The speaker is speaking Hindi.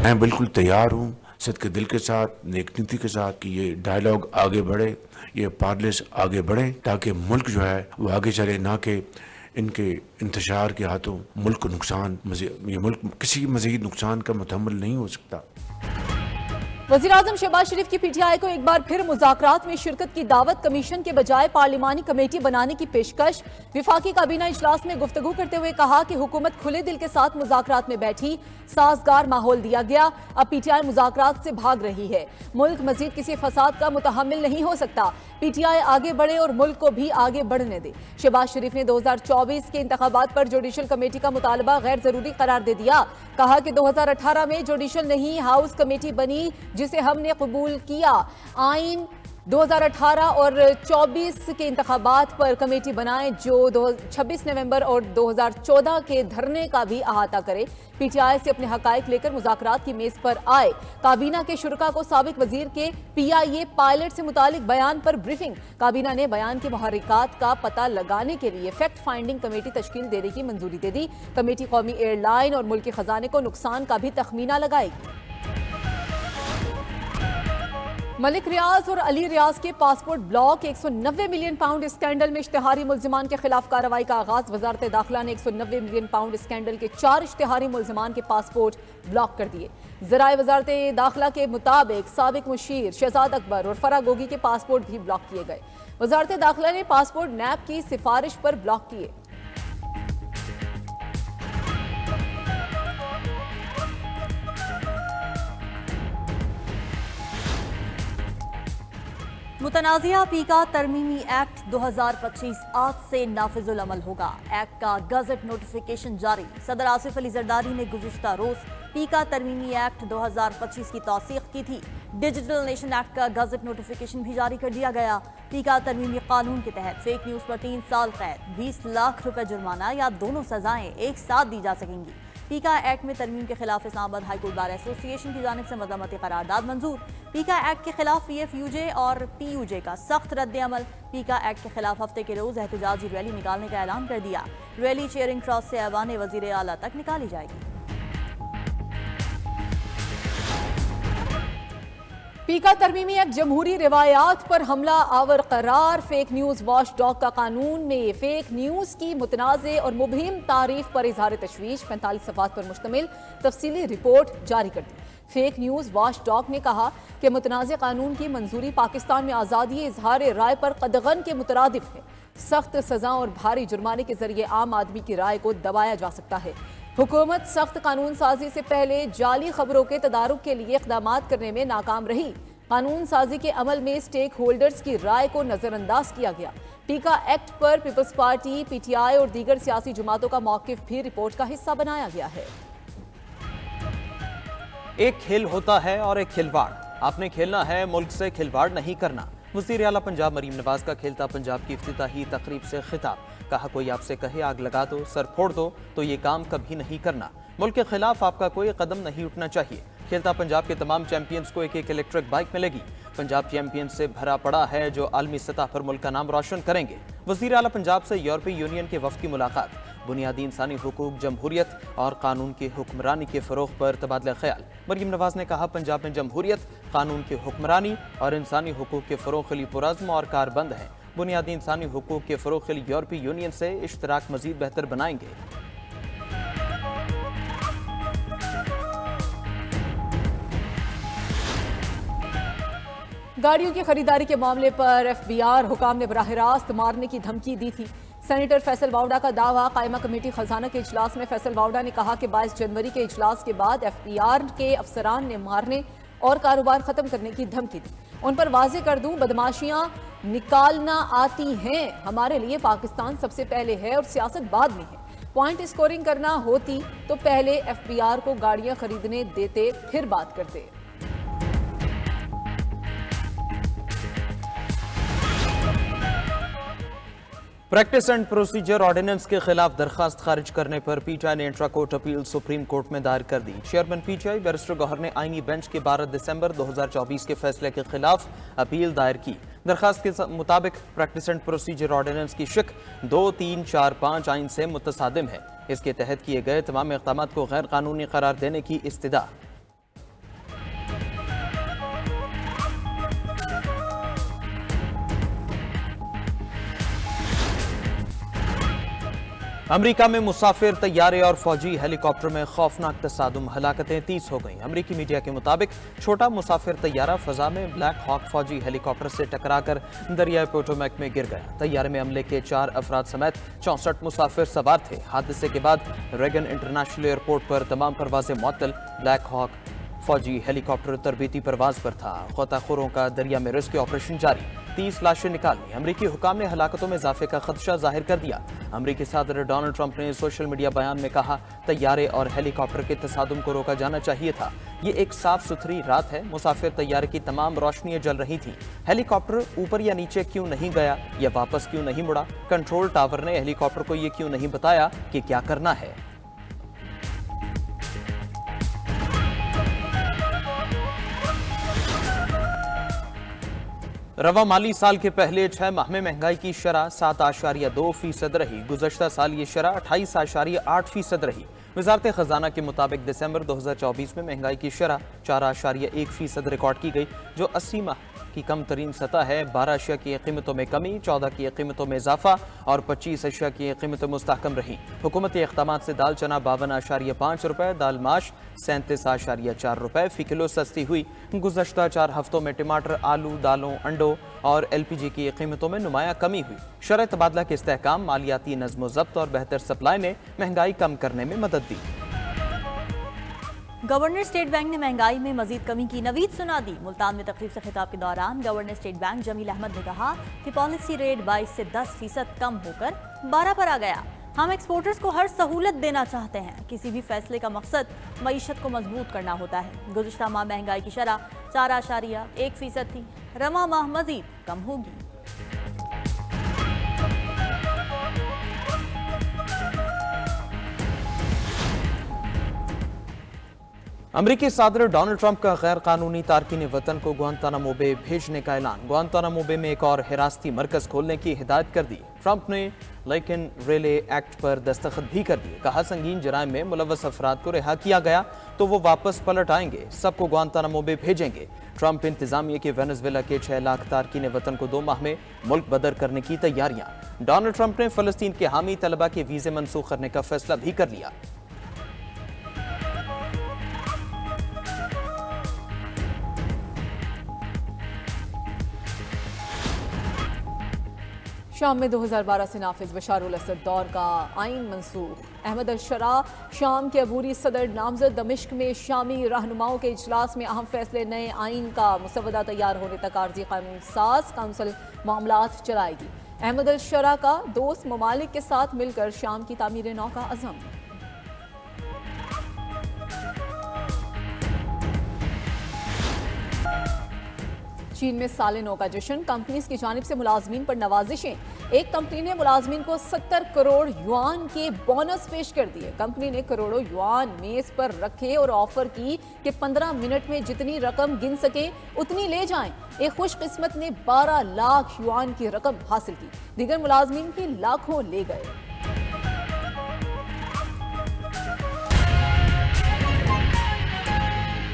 मैं बिल्कुल तैयार हूँ सदके दिल के साथ, नेक नीति के साथ कि ये डायलॉग आगे बढ़े, ये पार्लिस आगे बढ़े, ताकि मुल्क जो है वो आगे चले, ना कि इनके इंतशार के हाथों मुल्क को नुकसान, ये मुल्क किसी मजीद नुकसान का मुतहम्मिल नहीं हो सकता। वज़ीर-ए-आज़म शहबाज शरीफ की पीटीआई को एक बार फिर मुज़ाकरात में शिरकत की दावत, कमीशन के बजाय पार्लिमानी कमेटी बनाने की पेशकश। विफाकी काबीना इजलास में गुफ्तगू करते हुए कहा कि हुकूमत खुले दिल के साथ मुज़ाकरात में बैठी, साजगार माहौल दिया गया, अब पीटीआई मुज़ाकरात से भाग रही है। मुल्क मजीद किसी फसाद का मुतहम्मिल नहीं हो सकता। पीटीआई आगे बढ़े और मुल्क को भी आगे बढ़ने दे। शहबाज शरीफ ने 2024 के इंतखाबात पर जुडिशल कमेटी का मुतालबा गैर जरूरी करार दे दिया। कहा कि 2018 में जुडिशल नहीं, हाउस कमेटी बनी जिसे हमने कबूल किया। आइन 2018 और 24 के इंतखाबात पर कमेटी बनाएं जो 26 नवंबर और 2014 के धरने का भी अहाता करे। पीटीआई से अपने हकायक लेकर मुज़ाकरात की मेज पर आए। काबीना के शुरका को साबिक वजीर के पीआईए पायलट से मुतालिक बयान पर ब्रीफिंग। काबीना ने बयान के मुहर्रिकात का पता लगाने के लिए फैक्ट फाइंडिंग कमेटी तश्कील देने की मंजूरी दे दी। कमेटी कौमी एयरलाइन और मुल्की खजाने को नुकसान का भी तखमीना लगाएगी। मलिक रियाज और अली रियाज के passport block, 190 million pound scandal में इश्तिहारी मुल्जिमान के खिलाफ कार्रवाई का आगाज। वजारत दाखिला ने 190 मिलियन पाउंड स्कैंडल के 4 इश्तिहारी मुल्जिमान के पासपोर्ट ब्लॉक कर दिए। ज़राए वजारत दाखिला के मुताबिक साबिक मुशीर शहजाद अकबर और फराह गोगी के पासपोर्ट भी ब्लॉक किए गए। वजारत दाखिला ने पासपोर्ट नैब की सिफारिश पर ब्लॉक किए। मुतनाज़िया पीका तरमीमी एक्ट 2025 आज से नाफिजुल अमल होगा। एक्ट का गजट नोटिफिकेशन जारी। सदर आसिफ अली जरदारी ने गुज़िश्ता रोज पीका तरमीमी एक्ट 2025 की तौसीक़ की थी। डिजिटल नेशन एक्ट का गजट नोटिफिकेशन भी जारी कर दिया गया। पीका तरमीमी कानून के तहत फेक न्यूज़ पर 3 साल कैद, 20 लाख रुपए जुर्माना या दोनों सजाएं एक साथ दी जा सकेंगी। पीका एक्ट में तरमीम के खिलाफ इस्लामाबाद हाईकोर्ट बार एसोसिएशन की जानिब से मज़म्मती करारदाद मंजूर। पीका एक्ट के खिलाफ पीएफयूजे और पीयूजे का सख्त रद्द अमल। पीका एक्ट के खिलाफ हफ्ते के रोज एहतजाजी रैली निकालने का ऐलान कर दिया। रैली चेयरिंग क्रॉस से ऐवान वजीर आला तक निकाली जाएगी। पीका तरमीमी एक्ट जमहूरी रिवायात पर हमला आवर करार। फेक न्यूज़ वॉच डॉग का कानून में फेक न्यूज़ की मुतनाज़े और मुबहिम तारीफ पर इजहार तशवीश। 45 सफ़ात पर मुश्तमिल तफसीली रिपोर्ट जारी कर दी। फेक न्यूज़ वॉच डॉग ने कहा कि मुतनाज़े कानून की मंजूरी पाकिस्तान में आज़ादी इजहार राय पर कदगन के मुतरादिफ है। सख्त सजा और भारी जुर्माने के जरिए आम आदमी की राय को दबाया जा सकता है। हुकूमत सख्त कानून साजी से पहले जाली खबरों के तदारुक के लिए इक़दामात करने में नाकाम रही। कानून साजी के अमल में स्टेक होल्डर्स की राय को नजरअंदाज किया गया। पीका एक्ट पर पीपल्स पार्टी, पीटीआई और दीगर सियासी जमातों का मौक़िफ़ भी रिपोर्ट का हिस्सा बनाया गया है। एक खेल होता है और एक खिलवाड़। आपने खेलना है, मुल्क से खिलवाड़ नहीं करना। वज़ीर आला पंजाब मरीम नवाज का खेलता पंजाब की इफ्तिताही तकरीब से खिताब। कहा, कोई आपसे कहे आग लगा दो, सर फोड़ दो, तो ये काम कभी नहीं करना। मुल्क के खिलाफ आपका कोई कदम नहीं उठना चाहिए। खेलता पंजाब के तमाम चैंपियंस को एक एक इलेक्ट्रिक बाइक मिलेगी। पंजाब चैंपियन से भरा पड़ा है जो आलमी सतह पर मुल्क का नाम रोशन करेंगे। वज़ीर आला पंजाब से यूरोपीय यूनियन के वफ़द की मुलाकात। बुनियादी इंसानी हुकूक, जमहूरियत और कानून की हुक्मरानी के फ़रोग़ पर तबादला ख्याल। मरीम नवाज ने कहा, पंजाब में जमहूरियत, कानून की हुक्मरानी और इंसानी हुकूक के फ़रोग़ के लिए पुरज़्म और कारबंद है। बुनियादी इंसानी हुकूक के फ़रोग़ के लिए यूरोपीय यूनियन से इश्तराक मज़ीद बेहतर बनाएंगे। गाड़ियों की खरीदारी के मामले पर एफबीआर हुकाम ने बराह रास्त मारने की धमकी दी थी। सेनेटर फैसल वाउडा का दावा। कायमा कमेटी खजाना के इजलास में फैसल वाउडा ने कहा कि 22 जनवरी के इजलास के बाद एफबीआर के अफसरान ने मारने और कारोबार खत्म करने की धमकी दी। उन पर वाजे कर दूं, बदमाशियां निकालना आती हैं। हमारे लिए पाकिस्तान सबसे पहले है और सियासत बाद में है। पॉइंट स्कोरिंग करना होती तो पहले एफबीआर को गाड़ियां खरीदने देते, फिर बात करते। प्रैक्टिस एंड प्रोसीजर ऑर्डिनेंस के खिलाफ दरखास्त खारिज करने पर पीटीआई ने intra court appeal supreme court में दायर कर दी। चेयरमैन पीटीआई बैरिस्टर गौहर ने आईनी बेंच के 12 दिसंबर 2024 के फैसले के खिलाफ अपील दायर की। दरखास्त के मुताबिक प्रैक्टिस एंड प्रोसीजर ऑर्डिनेंस की शिक 2, 3, 4, 5 आइन से मुतसादिम है। इसके तहत किए गए तमाम इक़दामात को गैर कानूनी करार देने की इस्तदा। अमेरिका में मुसाफिर तैयारे और फौजी हेलीकॉप्टर में खौफनाक तसादुम, हलाकतें 30 हो गईं। अमेरिकी मीडिया के मुताबिक छोटा मुसाफिर तैयारा फजा में ब्लैक हॉक फौजी हेलीकॉप्टर से टकराकर दरियाई पोटोमैक में गिर गया। तैयारे में अमले के 4 अफराद समेत 64 मुसाफिर सवार थे। हादसे के बाद रेगन इंटरनेशनल एयरपोर्ट पर तमाम परवाजें मुअत्तल। ब्लैक हॉक फौजी हेलीकॉप्टर तरबीती परवाज पर था। गोताखोरों का दरिया में रेस्क्यू ऑपरेशन जारी। 30 लाशें निकाली। अमरीकी हुकाम ने हलाकतों में इजाफे का खदशा जाहिर कर दिया। अमरीकी सदर डोनाल्ड ट्रंप ने सोशल मीडिया बयान में कहा, तैयारे और हेलीकॉप्टर के तसादुम को रोका जाना चाहिए था। ये एक साफ सुथरी रात है। मुसाफिर तैयारे की तमाम रोशनियां जल रही थी। हेलीकॉप्टर ऊपर या नीचे क्यों नहीं गया या वापस क्यों नहीं मुड़ा? कंट्रोल टावर ने हेलीकॉप्टर को ये क्यों नहीं बताया कि क्या करना है? रवा माली साल के पहले 6 माह में महंगाई की शरह 7.2% रही। गुज़श्ता साल ये शरह 28.8% रही। वजारत खजाना के मुताबिक दिसंबर 2024 में महंगाई की शरह 4.1% रिकॉर्ड की गई, जो 80 माह की कम तरीन सतह है। 12 अशिया की कीमतों में कमी, 14 की कीमतों में इजाफा और 25 अशिया की कीमतें मुस्तहकम रही। हुकूमती इक़दाम से दाल चना 52.5 रुपये, दाल माश 37.4 रुपये फी किलो सस्ती हुई। गुज़श्ता 4 हफ्तों में टमाटर, आलू, दालों, अंडों और LPG की कीमतों में नुमाया कमी हुई। शरह तबादला के इस्तेहकाम, मालियाती नज़्म ज़ब्त और बेहतर सप्लाई ने महंगाई कम करने में मदद दी। गवर्नर स्टेट बैंक ने महंगाई में मजीद कमी की नवीद सुना दी। मुल्तान में तकरीब से खिताब के दौरान governor State Bank Jameel Ahmed ने कहा कि पॉलिसी रेट 22 से 10% कम होकर 12 पर आ गया। हम एक्सपोर्टर्स को हर सहूलत देना चाहते हैं। किसी भी फैसले का मकसद मईशत को मजबूत करना होता है। गुज़श्ता माह महंगाई की शरह 4.1% थी। रवा माह मजीद कम होगी। अमरीकी सदर डोनाल्ड ट्रंप का गैर कानूनी तारकीन वतन को गुआंतानामो बे भेजने का ऐलान। गुआंतानामो बे में एक और हिरासती मरकज खोलने की हिदायत कर दी। ट्रंप ने लेकिन रेले एक्ट पर दस्तखत भी कर दिए। कहा, संगीन जराइम में मुलव्वस अफराद को रिहा किया गया तो वो वापस पलट आएंगे, सबको गुआंतानामो बे भेजेंगे। ट्रंप इंतजामिया के वेनेजुएला के 6 लाख तारकीन वतन को 2 माह में मुल्क बदर करने की तैयारियां। डोनाल्ड ट्रंप ने फलस्तीन के हामी तलबा के वीजे मनसूख करने का फैसला भी कर लिया। शाम में 2012 से नाफिज बशारुल असद दौर का आइन मनसूख। अहमद अल-शरा शाम के अबूरी सदर नामजद दमिश्क में शामी रहनुमाओं के इजलास में अहम फैसले नए आइन का मुसवदा तैयार होने तक आर्जी कानून साज काउंसिल मामलात चलाएगी। अहमद अल-शरा का दोस्त ममालिक के साथ मिलकर शाम की तामीर नौ का अज़म। चीन में साले नौ का जश्न, कंपनीज की जानिब से मुलाजमीन पर नवाजिशें। एक कंपनी ने मुलाजमीन को 70 करोड़ युआन के बोनस पेश कर दिए। कंपनी ने करोड़ों युआन मेज पर रखे और ऑफर की कि 15 मिनट में जितनी रकम गिन सके उतनी ले जाएं। एक खुशकिस्मत ने 12 लाख युआन की रकम हासिल की। दीगर मुलाजमीन भी लाखों ले गए।